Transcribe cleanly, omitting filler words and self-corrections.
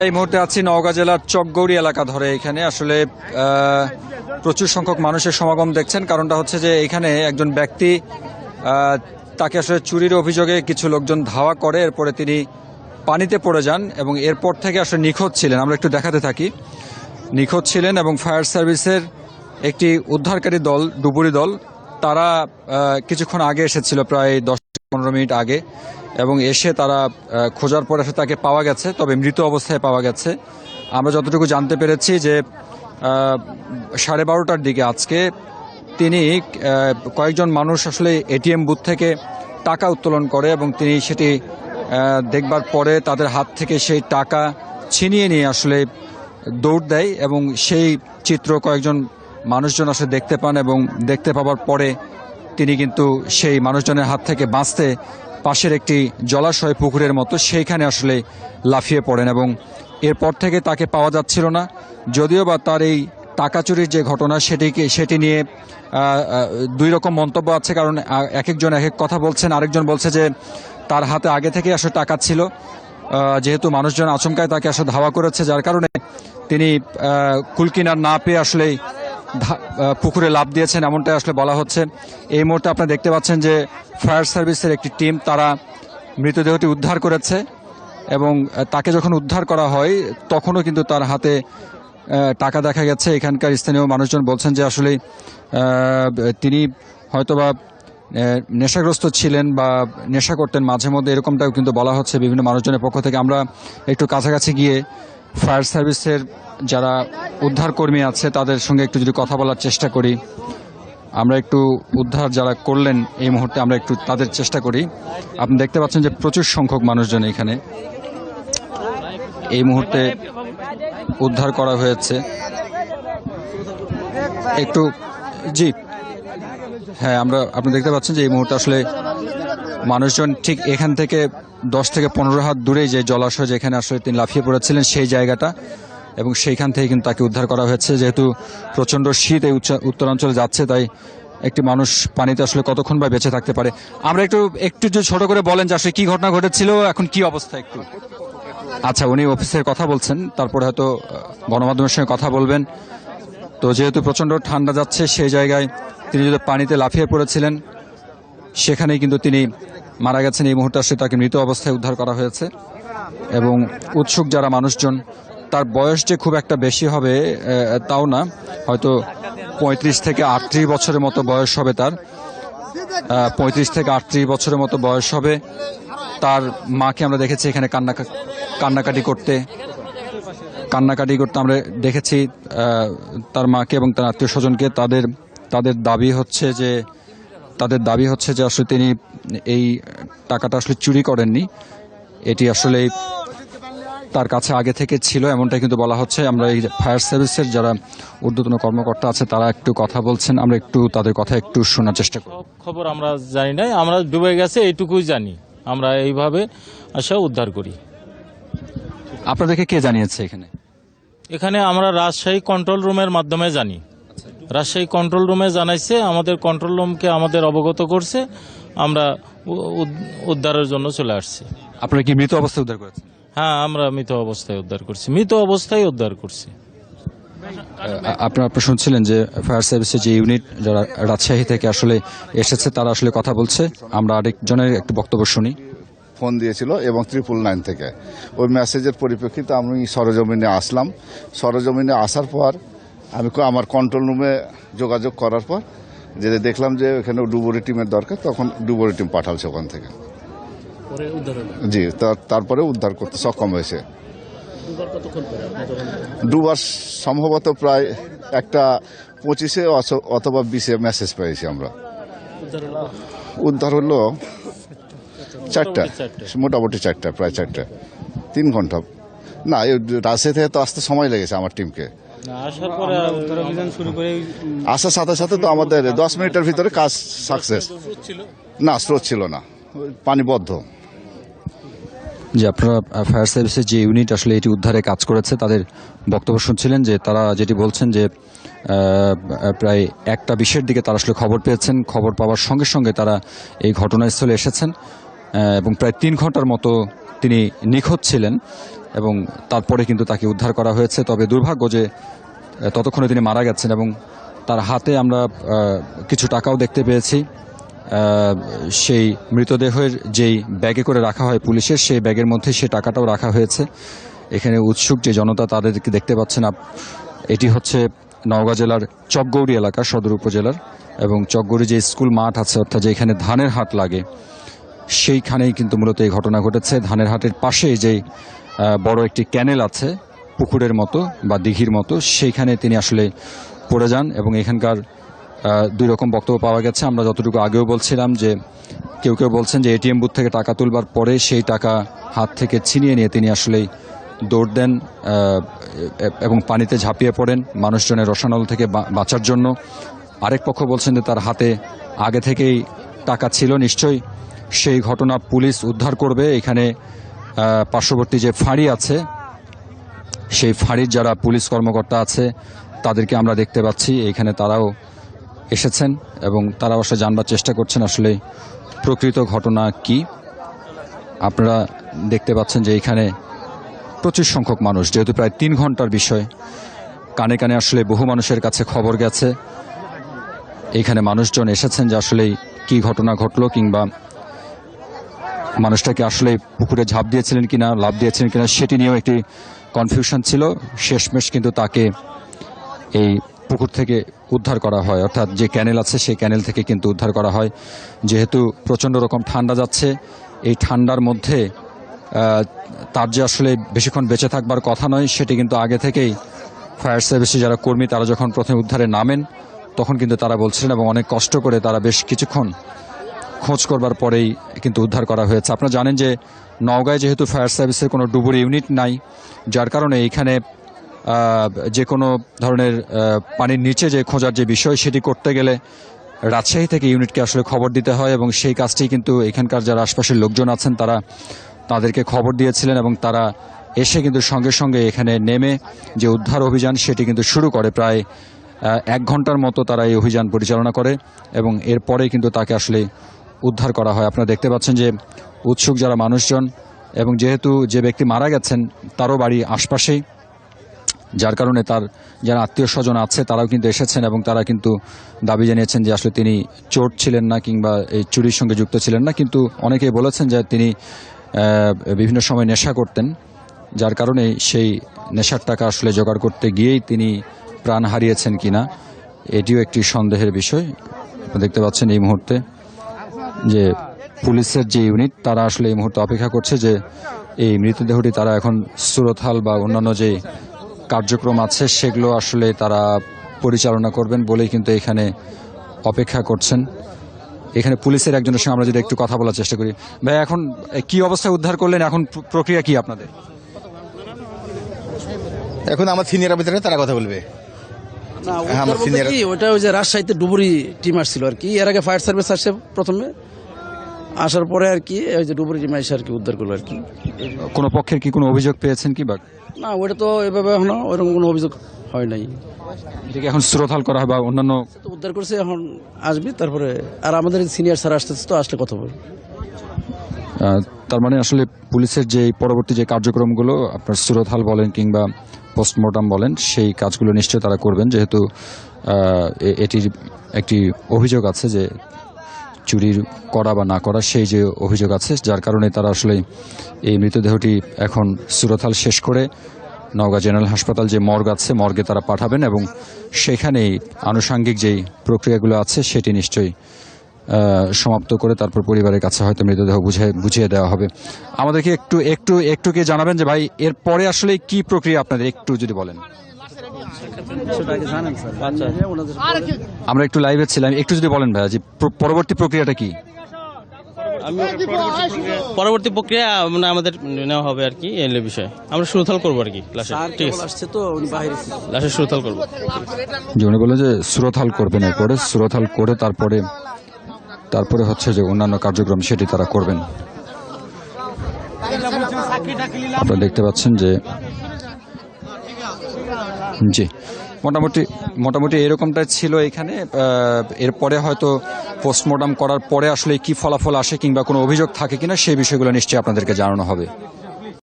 এই মুহূর্তে আছি নওগাঁ জেলার চকগৌড়ি এলাকা ধরে। এখানে আসলে প্রচুর সংখ্যক মানুষের সমাগম দেখছেন। কারণটা হচ্ছে যে এখানে একজন ব্যক্তি তাকে আসলে চুরির অভিযোগে কিছু লোকজন ধাওয়া করে, এরপরে তিনি পানিতে পড়ে যান এবং এরপর থেকে আসলে নিখোঁজ ছিলেন। আমরা একটু দেখাতে থাকি। নিখোঁজ ছিলেন এবং ফায়ার সার্ভিসের একটি উদ্ধারকারী দল, ডুবুরি দল, তারা কিছুক্ষণ আগে এসেছিল, প্রায় 10-15 মিনিট আগে, এবং এসে তারা খোঁজার পরে তাকে পাওয়া গেছে, তবে মৃত অবস্থায় পাওয়া গেছে। আমরা যতটুকু জানতে পেরেছি যে 12:30টার দিকে আজকে তিনি কয়েকজন মানুষ আসলে এটিএম বুথ থেকে টাকা উত্তোলন করে এবং তিনি সেটি দেখবার পরে তাদের হাত থেকে সেই টাকা ছিনিয়ে নিয়ে আসলে দৌড় দেয় এবং সেই চিত্র কয়েকজন মানুষজন আসলে দেখতে পান এবং দেখতে পাওয়ার পরে তিনি কিন্তু সেই মানুষজনের হাত থেকে বাঁচতে পাশের একটি জলাশয়, পুকুরের মতো, সেইখানে আসলে লাফিয়ে পড়েন এবং এরপর থেকে তাকে পাওয়া যাচ্ছিল না। যদিও বা তার এই টাকা চুরির যে ঘটনা সেটি নিয়ে দুই রকম মন্তব্য আছে, কারণ এক একজন এক এক কথা বলছেন। আরেকজন বলছে যে তার হাতে আগে থেকে আসলে টাকা ছিল, যেহেতু মানুষজন আচমকায় তাকে আসলে ধাওয়া করেছে, যার কারণে তিনি কুলকিনার না পেয়ে আসলে পুকুরে লাফ দিয়েছেন, এমনটাই আসলে বলা হচ্ছে। এই মুহূর্তে আপনারা দেখতে পাচ্ছেন যে ফায়ার সার্ভিসের একটি টিম তারা মৃতদেহটি উদ্ধার করেছে এবং তাকে যখন উদ্ধার করা হয় তখনও কিন্তু তার হাতে টাকা দেখা গেছে। এখানকার স্থানীয় মানুষজন বলছেন যে আসলে তিনি হয়তোবা নেশাগ্রস্ত ছিলেন বা নেশা করতেন মাঝে মধ্যে, এরকমটাও কিন্তু বলা হচ্ছে বিভিন্ন মানুষজনের পক্ষ থেকে। আমরা একটু কাছাকাছি গিয়ে ফায়ার সার্ভিসের যারা উদ্ধার কর্মী আছে তাদের সঙ্গে একটু যদি কথা বলার চেষ্টা করি। আমরা একটু উদ্ধার যারা করলেন এই মুহূর্তে আমরা একটু তাদের চেষ্টা করি। আপনি দেখতে পাচ্ছেন যে প্রচুর সংখ্যক মানুষজন এখানে এই মুহূর্তে উদ্ধার করা হয়েছে। একটু জি হ্যাঁ, আপনি দেখতে পাচ্ছেন যে এই মুহূর্তে আসলে মানুষজন ঠিক এখান থেকে 10 থেকে 15 হাত দূরে যে জলাশয়, যেখানে আসলে তিনি লাফিয়ে পড়েছিলেন, সেই জায়গাটা, এবং সেইখান থেকে কিন্তু তাকে উদ্ধার করা হয়েছে। যেহেতু প্রচণ্ড শীত এই উত্তরাঞ্চলে যাচ্ছে, তাই একটি মানুষ পানিতে আসলে কতক্ষণ বা বেঁচে থাকতে পারে। আমরা একটু যদি ছোট করে বলেন যে আসলে কি ঘটনা ঘটেছিল, এখন কি অবস্থা একটু। আচ্ছা, উনি অফিসের কথা বলছেন, তারপরে হয়তো গণমাধ্যমের সঙ্গে কথা বলবেন। তো যেহেতু প্রচণ্ড ঠান্ডা যাচ্ছে, সেই জায়গায় তিনি যদি পানিতে লাফিয়ে পড়েছিলেন, সেখানেই কিন্তু তিনি মারা গেছেন। এই মুহূর্তে আসলে তাকে মৃত অবস্থায় উদ্ধার করা হয়েছে এবং উৎসুক যারা মানুষজন, তার বয়স যে খুব একটা বেশি হবে তাও না, হয়তো 35 থেকে 38 বছরের মতো বয়স হবে তার। 35 থেকে 38 বছরের মতো বয়স হবে। তার মাকে আমরা দেখেছি এখানে কান্নাকাটি করতে আমরা দেখেছি তার মাকে এবং তার আত্মীয় স্বজনকে। তাদের দাবি হচ্ছে যে আসলে তিনি এই টাকাটা আসলে চুরি করেননি, এটি আসলে তার কাছে আগে থেকে ছিল, এমনটাই কিন্তু বলা হচ্ছে। আমরা এই ফায়ার সার্ভিসের যারা ঊর্ধ্বতন কর্মকর্তা আছে তারা একটু কথা বলছেন, আমরা একটু তাদের কথা একটু শোনার চেষ্টা করি। খবর আমরা জানি না, আমরা ডুবে গেছে এইটুকুই জানি। আমরা এইভাবে আসা উদ্ধার করি। আপনাদেরকে কে জানিয়েছে এখানে? আমরা রাজশাহী কন্ট্রোল রুমের মাধ্যমে জানি। রাজশাহী কন্ট্রোল রুমে জানাইছে, আমাদের কন্ট্রোল রুমকে আমাদের অবগত করছে, আমরা উদ্ধারের জন্য চলে আসছি। আপনারা কি মৃত অবস্থায় উদ্ধার করেছেন? হ্যাঁ, আমরা মৃত অবস্থায় উদ্ধার করছি। আপনারা শুনছিলেন যে ফায়ার সার্ভিসের যে ইউনিট যারা রাজশাহী থেকে আসলে এসেছে তারা আসলে কথা বলছে। আমরা আরেকজনের একটু বক্তব্য শুনি। ফোন দিয়েছিল এবং 999 থেকে ওই মেসেজের পরিপ্রেক্ষিতে আমি সরজমিনে আসলাম। সরজমিনে আসার পর আমি আমার কন্ট্রোল রুমে যোগাযোগ করার পর যে দেখলাম যে এখানে ডুবুরি টিমের দরকার, তখন ডুবুরি টিম পাঠালছে ওখান থেকে। জি, তারপরে উদ্ধার করতে সক্ষম হয়েছে। ডুবার সম্ভবত প্রায় 1:25 অথবা 20 মেসেজ পেয়েছি আমরা। উদ্ধার হলো 4টা, মোটামুটি 4টা, প্রায় 4টা, 3 ঘন্টা। না, রাজশাহী থেকে তো আসতে সময় লেগেছে আমার টিমকে। আসার সাথে সাথে তো আমাদের 10 মিনিটের ভিতরে কাজ সাকসেস। না, স্রোত ছিল না, পানিবদ্ধ। যে আপনারা ফায়ার সার্ভিসের যে ইউনিট আসলে এটি উদ্ধারে কাজ করেছে তাদের বক্তব্য শুনছিলেন, যে তারা যেটি বলছেন যে প্রায় 1:20-এর দিকে তারা আসলে খবর পেয়েছেন। খবর পাওয়ার সঙ্গে সঙ্গে তারা এই ঘটনাস্থলে এসেছেন এবং প্রায় 3 ঘন্টার মতো তিনি নিখোঁজ ছিলেন। এবং তারপরে কিন্তু তাকে উদ্ধার করা হয়েছে। তবে দুর্ভাগ্য যে ততক্ষণে তিনি মারা গেছেন এবং তার হাতে আমরা কিছু টাকাও দেখতে পেয়েছি। সেই মৃতদেহের যেই ব্যাগে করে রাখা হয় পুলিশের, সেই ব্যাগের মধ্যে সেই টাকাটাও রাখা হয়েছে। এখানে উৎসুক যে জনতা তাদেরকে দেখতে পাচ্ছেন। এটি হচ্ছে নওগাঁ জেলার চকগৌড়ি এলাকা, সদর উপজেলার, এবং চকগৌড়ি যে স্কুল মাঠ আছে অর্থাৎ যেখানে ধানের হাট লাগে সেইখানেই কিন্তু মূলত এই ঘটনা ঘটেছে। ধানের হাটের পাশেই যেই বড় একটি ক্যানেল আছে পুকুরের মতো বা দিঘির মতো, সেইখানে তিনি আসলে পড়ে যান এবং এখানকার দুই রকম বক্তব্য পাওয়া গেছে। আমরা যতটুকু আগেও বলছিলাম যে কেউ কেউ বলছেন যে এটিএম বুথ থেকে টাকা তুলবার পরে সেই টাকা হাত থেকে ছিনিয়ে নিয়ে তিনি আসলেই দৌড় দেন এবং পানিতে ঝাঁপিয়ে পড়েন মানুষজনের রসানল থেকে বাঁচার জন্য। আরেক পক্ষ বলছেন যে তার হাতে আগে থেকেই টাকা ছিল, নিশ্চয়ই সেই ঘটনা পুলিশ উদ্ধার করবে। এখানে পার্শ্ববর্তী যে ফাঁড়ি আছে সেই ফাঁড়ির যারা পুলিশ কর্মকর্তা আছে তাদেরকে আমরা দেখতে পাচ্ছি এখানে, তারাও এসেছেন এবং তারা অবশ্য জানবার চেষ্টা করছেন আসলে প্রকৃত ঘটনা কি। আপনারা দেখতে পাচ্ছেন যে এখানে প্রচুর সংখ্যক মানুষ, যেহেতু প্রায় 3 ঘন্টার বিষয়, কানে কানে আসলে বহু মানুষের কাছে খবর গেছে। এইখানে মানুষজন এসেছেন যে আসলে কি ঘটনা ঘটলো, কিংবা মানুষটাকে আসলে পুকুরে ঝাঁপ দিয়েছিলেন কিনা, লাফ দিয়েছিলেন কিনা, সেটি নিয়েও একটি কনফিউশন ছিল। শেষমেশ কিন্তু তাকে এই পুকুর থেকে উদ্ধার করা হয়, অর্থাৎ যে ক্যানেল আছে সেই ক্যানেল থেকে কিন্তু উদ্ধার করা হয়। যেহেতু প্রচণ্ড রকম ঠান্ডা যাচ্ছে, এই ঠান্ডার মধ্যে তার যে আসলে বেশিক্ষণ বেঁচে থাকবার কথা নয় সেটি কিন্তু আগে থেকেই ফায়ার সার্ভিসের যারা কর্মী তারা যখন প্রথমে উদ্ধারে নামেন তখন কিন্তু তারা বলছিলেন, এবং অনেক কষ্ট করে তারা বেশ কিছুক্ষণ খোঁজ করবার পরেই কিন্তু উদ্ধার করা হয়েছে। আপনারা জানেন যে নওগাঁয় যেহেতু ফায়ার সার্ভিসের কোনো ডুবুরি ইউনিট নাই, যার কারণে এইখানে যে কোনো ধরনের পানির নিচে যে খোঁজার যে বিষয় সেটি করতে গেলে রাজশাহী থেকে ইউনিটকে আসলে খবর দিতে হয়, এবং সেই কাজটি কিন্তু এখানকার যারা আশপাশের লোকজন আছেন তারা তাদেরকে খবর দিয়েছিলেন এবং তারা এসে কিন্তু সঙ্গে সঙ্গে এখানে নেমে যে উদ্ধার অভিযান সেটি কিন্তু শুরু করে। প্রায় 1 ঘন্টার মতো তারা এই অভিযান পরিচালনা করে এবং এরপরেই কিন্তু তাকে আসলে উদ্ধার করা হয়। আপনারা দেখতে পাচ্ছেন যে উৎসুক যারা মানুষজন, এবং যেহেতু যে ব্যক্তি মারা গেছেন তারও বাড়ি আশপাশেই, যার কারণে তার যারা আত্মীয় স্বজন আছে তারাও কিন্তু এসেছেন এবং তারা কিন্তু দাবি জানিয়েছেন যে আসলে তিনি চোর ছিলেন না কিংবা এই চুরির সঙ্গে যুক্ত ছিলেন না, কিন্তু অনেকেই বলেছেন যে তিনি বিভিন্ন সময় নেশা করতেন, যার কারণে সেই নেশার টাকা আসলে জোগাড় করতে গিয়েই তিনি প্রাণ হারিয়েছেন কিনা এটিও একটি সন্দেহের বিষয়। দেখতে পাচ্ছেন এই মুহূর্তে যে পুলিশের যে ইউনিট তারা আসলে এই মুহূর্তে অপেক্ষা করছে যে এই মৃতদেহটি তারা এখন সুরতহাল বা অন্যান্য যে কার্যক্রম আছে সেগুলো আসলে তারা পরিচালনা করবেন বলেই কিন্তু এখানে অপেক্ষা করছেন। এখানে পুলিশের একজনের সঙ্গে আমরা যদি একটু কথা বলার চেষ্টা করি। ভাই, এখন কি অবস্থায় উদ্ধার করলেন, এখন প্রক্রিয়া কি আপনাদের? এখন আমার সিনিয়র অফিসার তারা কথা বলবে। না, উদ্ধার বলতে কি, ওটা ওই যে রাজশাহীতে ডুবুরি টিম আসছিল আর কি, এর আগে ফায়ার সার্ভিস আসছে প্রথমে, আসার পরে আর কি ওই যে ডুবুরি টিম এসে আর কি উদ্ধার করলো আর কি। কোনো পক্ষের কি কোনো অভিযোগ পেয়েছেন কি? বা না, ওটা তো এভাবে এখনো ওইরকম কোনো অভিযোগ হয় নাই। এটাকে এখন সুরতহাল করা হয় বা অন্যান্য তো উদ্ধার করছে, এখন আসবি তারপরে, আর আমাদের সিনিয়র স্যার আসতেছে, তো আসলে কথা বলবো। তার মানে আসলে পুলিশের যে পরবর্তী যে কার্যক্রমগুলো আপনার সুরতহাল বলেন কিংবা পোস্টমর্টম বলেন সেই কাজগুলো নিশ্চয়ই তারা করবেন, যেহেতু এটির একটি অভিযোগ আছে যে চুরির করা বা না করা সেই যে অভিযোগ আছে, যার কারণে তারা আসলে এই মৃতদেহটি এখন সুরতহাল শেষ করে নওগাঁ জেনারেল হাসপাতাল যে মর্গ আছে মর্গে তারা পাঠাবেন এবং সেখানেই আনুষাঙ্গিক যেই প্রক্রিয়াগুলো আছে সেটি নিশ্চয়ই সমাপ্ত করে তারপর পরিবারের কাছে হয়তো মৃতদেহ বুঝিয়ে দেওয়া হবে। আমাদেরকে একটু কি জানাবেন যে ভাই এর পরে আসলে কি প্রক্রিয়া আপনাদের একটু যদি বলেন। আমরা একটু লাইভে ছিলাম, একটু যদি বলেন ভাই যে পরবর্তী প্রক্রিয়াটা কি? পরবর্তী প্রক্রিয়া মানে আমাদের নেওয়া হবে আর কি, এই বিষয়ে আমরা সুরতহাল করবো আর কি, লাশের সুরতহাল করবো। যে উনি বললেন যে সুরতহাল করবেন, এরপরে সুরতহাল করে তারপরে হচ্ছে যে অন্যান্য কার্যক্রম সেটি তারা করবেন। আপনারা দেখতে পাচ্ছেন যে জি মোটামুটি এরকমটা ছিল এখানে। এরপরে হয়তো পোস্টমর্টম করার পরে আসলে কি ফলাফল আসে কিংবা কোনো অভিযোগ থাকে কিনা সেই বিষয়গুলো নিশ্চয়ই আপনাদেরকে জানানো হবে।